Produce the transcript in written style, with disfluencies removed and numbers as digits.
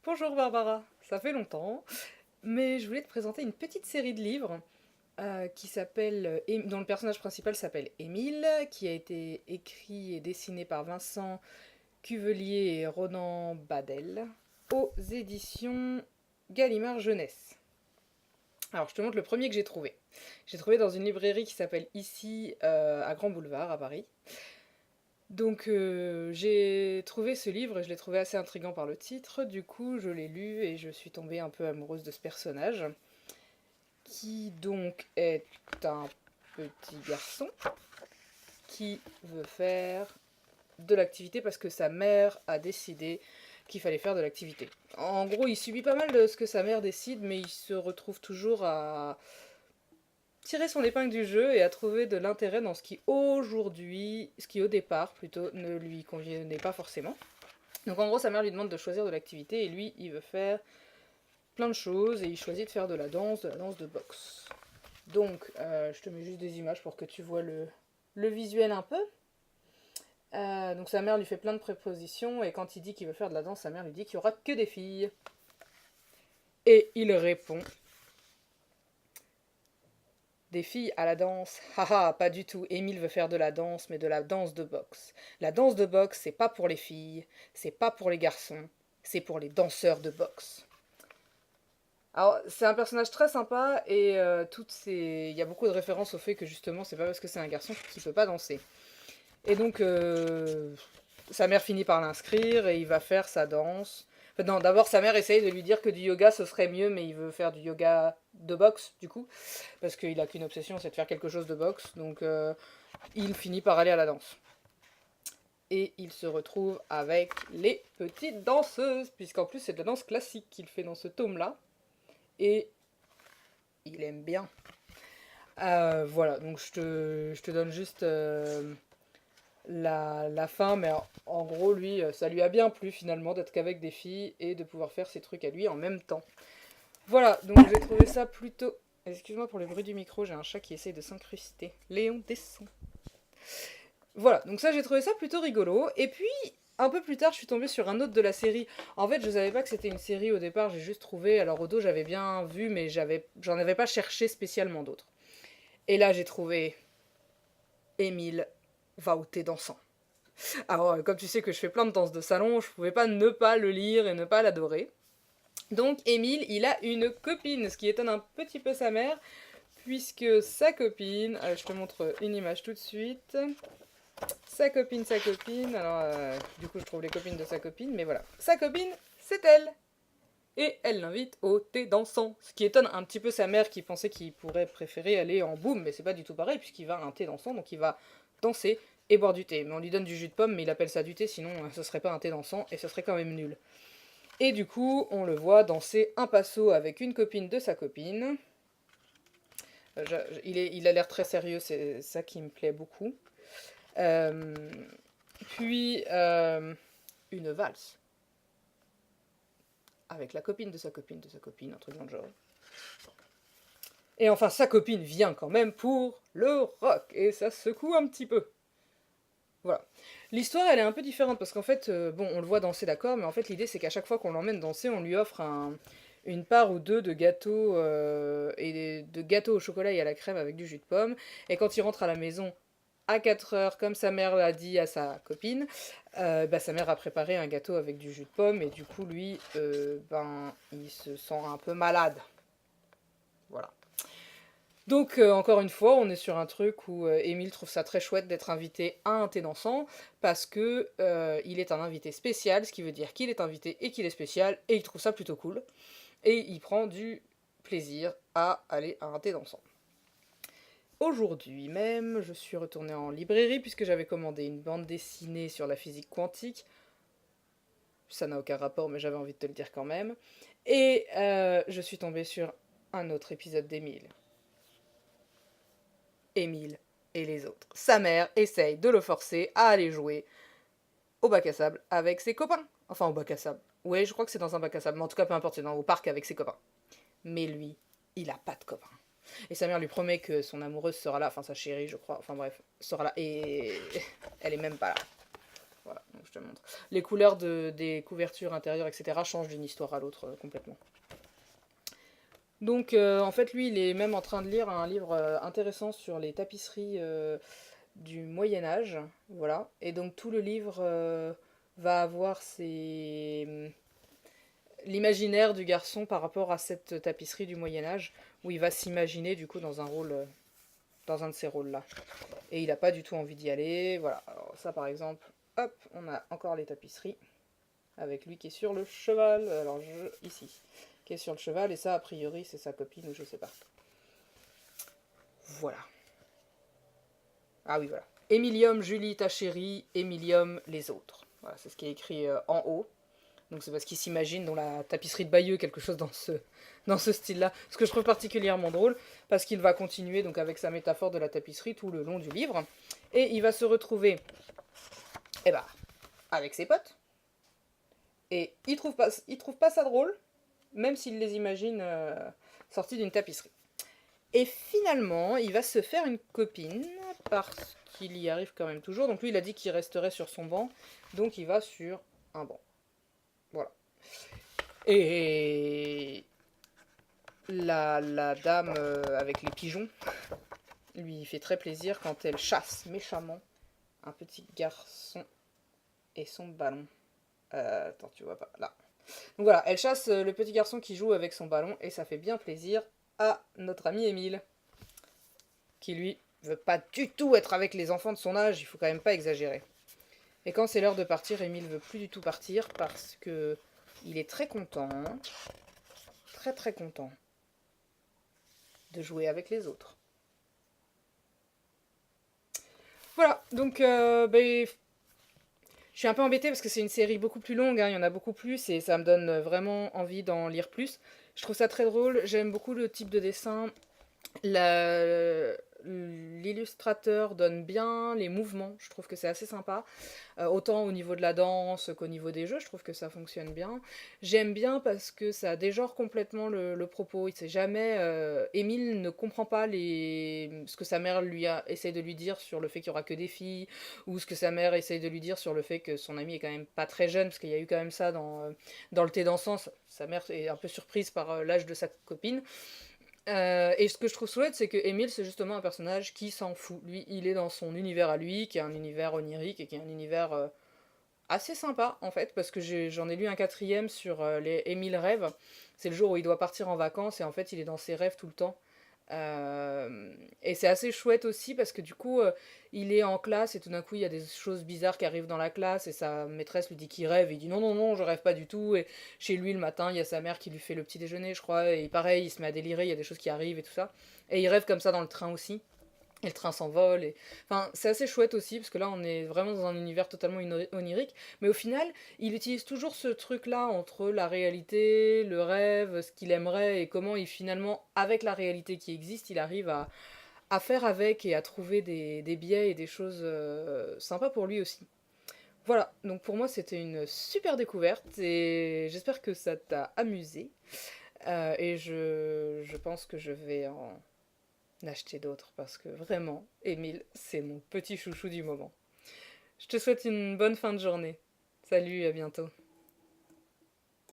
Bonjour Barbara, ça fait longtemps, mais je voulais te présenter une petite série de livres dont le personnage principal s'appelle Émile, qui a été écrit et dessiné par Vincent Cuvelier et Ronan Badel, aux éditions Gallimard Jeunesse. Alors je te montre le premier que j'ai trouvé. J'ai trouvé dans une librairie qui s'appelle Ici, à Grand Boulevard, à Paris. Donc j'ai trouvé ce livre et je l'ai trouvé assez intriguant par le titre, du coup je l'ai lu et je suis tombée un peu amoureuse de ce personnage, qui donc est un petit garçon qui veut faire de l'activité parce que sa mère a décidé qu'il fallait faire de l'activité. En gros, il subit pas mal de ce que sa mère décide, mais il se retrouve toujours à tirer son épingle du jeu et à trouver de l'intérêt dans ce qui au départ plutôt ne lui convenait pas forcément. Donc en gros, sa mère lui demande de choisir de l'activité et lui, il veut faire plein de choses et il choisit de faire de la danse de boxe. Donc, je te mets juste des images pour que tu vois le visuel un peu. Donc sa mère lui fait plein de prépositions et quand il dit qu'il veut faire de la danse, sa mère lui dit qu'il n'y aura que des filles. Et il répond: des filles à la danse? Haha, pas du tout. Émile veut faire de la danse, mais de la danse de boxe. La danse de boxe, c'est pas pour les filles, c'est pas pour les garçons, c'est pour les danseurs de boxe. Alors, c'est un personnage très sympa et il y a beaucoup de références au fait que justement, c'est pas parce que c'est un garçon qu'il peut pas danser. Et donc, sa mère finit par l'inscrire et il va faire sa danse. Enfin, non, d'abord, sa mère essaye de lui dire que du yoga ce serait mieux, mais il veut faire du yoga de boxe, du coup, parce qu'il a qu'une obsession, c'est de faire quelque chose de boxe. Donc, il finit par aller à la danse. Et il se retrouve avec les petites danseuses, puisqu'en plus, c'est de la danse classique qu'il fait dans ce tome-là. Et il aime bien. Voilà, donc je te donne juste la fin, mais en gros, lui, ça lui a bien plu finalement d'être qu'avec des filles et de pouvoir faire ses trucs à lui en même temps. Voilà, donc j'ai trouvé ça plutôt... Excuse-moi pour le bruit du micro, j'ai un chat qui essaye de s'incruster. Léon, descend. Voilà, donc ça j'ai trouvé ça plutôt rigolo. Et puis, un peu plus tard, je suis tombée sur un autre de la série. En fait, je savais pas que c'était une série au départ, j'ai juste trouvé... Alors au dos, j'avais bien vu, mais j'en avais pas cherché spécialement d'autres. Et là, j'ai trouvé Émile va au thé dansant. Alors, comme tu sais que je fais plein de danses de salon, je pouvais pas ne pas le lire et ne pas l'adorer. Donc, Émile, il a une copine, ce qui étonne un petit peu sa mère, puisque sa copine, je te montre une image tout de suite. Sa copine, alors du coup je trouve les copines de sa copine, mais voilà. Sa copine, c'est elle. Et elle l'invite au thé dansant. Ce qui étonne un petit peu sa mère qui pensait qu'il pourrait préférer aller en boum, mais c'est pas du tout pareil, puisqu'il va à un thé dansant, donc il va danser et boire du thé. Mais on lui donne du jus de pomme, mais il appelle ça du thé, sinon ce serait pas un thé dansant et ce serait quand même nul. Et du coup, on le voit danser un passo avec une copine de sa copine. Il a l'air très sérieux, c'est ça qui me plaît beaucoup. Euh, puis, une valse avec la copine de sa copine, un truc dans le genre. Et enfin, sa copine vient quand même pour le rock, et ça secoue un petit peu. Voilà. L'histoire, elle est un peu différente, parce qu'en fait, bon, on le voit danser, d'accord, mais en fait, l'idée, c'est qu'à chaque fois qu'on l'emmène danser, on lui offre une part ou deux de gâteaux, et de gâteaux au chocolat et à la crème avec du jus de pomme, et quand il rentre à la maison, à 4 heures, comme sa mère l'a dit à sa copine, bah, sa mère a préparé un gâteau avec du jus de pomme, et du coup, lui, il se sent un peu malade. Voilà. Donc, encore une fois, on est sur un truc où Émile trouve ça très chouette d'être invité à un thé dansant, parce que il est un invité spécial, ce qui veut dire qu'il est invité et qu'il est spécial, et il trouve ça plutôt cool. Et il prend du plaisir à aller à un thé dansant. Aujourd'hui même, je suis retournée en librairie puisque j'avais commandé une bande dessinée sur la physique quantique. Ça n'a aucun rapport, mais j'avais envie de te le dire quand même. Et je suis tombée sur un autre épisode d'Émile. Émile et les autres. Sa mère essaye de le forcer à aller jouer au bac à sable avec ses copains. Enfin, au bac à sable. Ouais, je crois que c'est dans un bac à sable, mais en tout cas, peu importe, c'est au parc avec ses copains. Mais lui, il a pas de copains. Et sa mère lui promet que son amoureuse sera là, enfin sa chérie, je crois, enfin bref, sera là. Et elle est même pas là. Voilà, donc je te montre. Les couleurs des couvertures intérieures, etc. changent d'une histoire à l'autre complètement. Donc en fait lui il est même en train de lire un livre intéressant sur les tapisseries du Moyen-Âge, voilà. Et donc tout le livre va avoir l'imaginaire du garçon par rapport à cette tapisserie du Moyen-Âge, où il va s'imaginer du coup dans un rôle, dans un de ces rôles-là. Et il n'a pas du tout envie d'y aller, voilà. Alors ça par exemple, hop, on a encore les tapisseries, avec lui qui est sur le cheval, alors ici, qui est sur le cheval, et ça a priori c'est sa copine ou je sais pas. Voilà. Ah oui, voilà. Emilium, Julie, ta chérie, Emilium, les autres. Voilà, c'est ce qui est écrit en haut. Donc c'est parce qu'il s'imagine dans la tapisserie de Bayeux, quelque chose dans ce style-là. Ce que je trouve particulièrement drôle, parce qu'il va continuer donc avec sa métaphore de la tapisserie tout le long du livre. Et il va se retrouver avec ses potes. Et il trouve pas ça drôle, même s'il les imagine sortis d'une tapisserie. Et finalement, il va se faire une copine, parce qu'il y arrive quand même toujours. Donc lui, il a dit qu'il resterait sur son banc, donc il va sur un banc. Voilà. Et la dame avec les pigeons lui fait très plaisir quand elle chasse méchamment un petit garçon et son ballon. Attends, tu vois pas, là. Donc voilà, elle chasse le petit garçon qui joue avec son ballon et ça fait bien plaisir à notre ami Émile, qui lui veut pas du tout être avec les enfants de son âge, il faut quand même pas exagérer. Et quand c'est l'heure de partir, Émile veut plus du tout partir parce que il est très content, très très content de jouer avec les autres. Voilà, donc je suis un peu embêtée parce que c'est une série beaucoup plus longue, hein, il y en a beaucoup plus et ça me donne vraiment envie d'en lire plus. Je trouve ça très drôle, j'aime beaucoup le type de dessin. L'illustrateur donne bien les mouvements, je trouve que c'est assez sympa. Autant au niveau de la danse qu'au niveau des jeux, je trouve que ça fonctionne bien. J'aime bien parce que ça déjore complètement le propos. Il sait jamais. Émile ne comprend pas ce que sa mère essaye de lui dire sur le fait qu'il n'y aura que des filles, ou ce que sa mère essaye de lui dire sur le fait que son ami est quand même pas très jeune, parce qu'il y a eu quand même ça dans le thé dansant. Sa mère est un peu surprise par l'âge de sa copine. Et ce que je trouve chouette, c'est que Emile, c'est justement un personnage qui s'en fout. Lui, il est dans son univers à lui, qui est un univers onirique et qui est un univers assez sympa, en fait, parce que j'en ai lu un quatrième sur les Émile rêve. C'est le jour où il doit partir en vacances et en fait, il est dans ses rêves tout le temps. Et c'est assez chouette aussi parce que du coup, il est en classe et tout d'un coup, il y a des choses bizarres qui arrivent dans la classe et sa maîtresse lui dit qu'il rêve et il dit non, non, non, je rêve pas du tout. Et chez lui, le matin, il y a sa mère qui lui fait le petit déjeuner, je crois, et pareil, il se met à délirer, il y a des choses qui arrivent et tout ça. Et il rêve comme ça dans le train aussi. Et le train s'envole. Enfin, c'est assez chouette aussi, parce que là, on est vraiment dans un univers totalement onirique. Mais au final, il utilise toujours ce truc-là entre la réalité, le rêve, ce qu'il aimerait, et comment il finalement, avec la réalité qui existe, il arrive à faire avec et à trouver des biais et des choses sympas pour lui aussi. Voilà, donc pour moi, c'était une super découverte, et j'espère que ça t'a amusé. Et je pense que je vais en acheter d'autres parce que vraiment, Émile, c'est mon petit chouchou du moment. Je te souhaite une bonne fin de journée. Salut, à bientôt.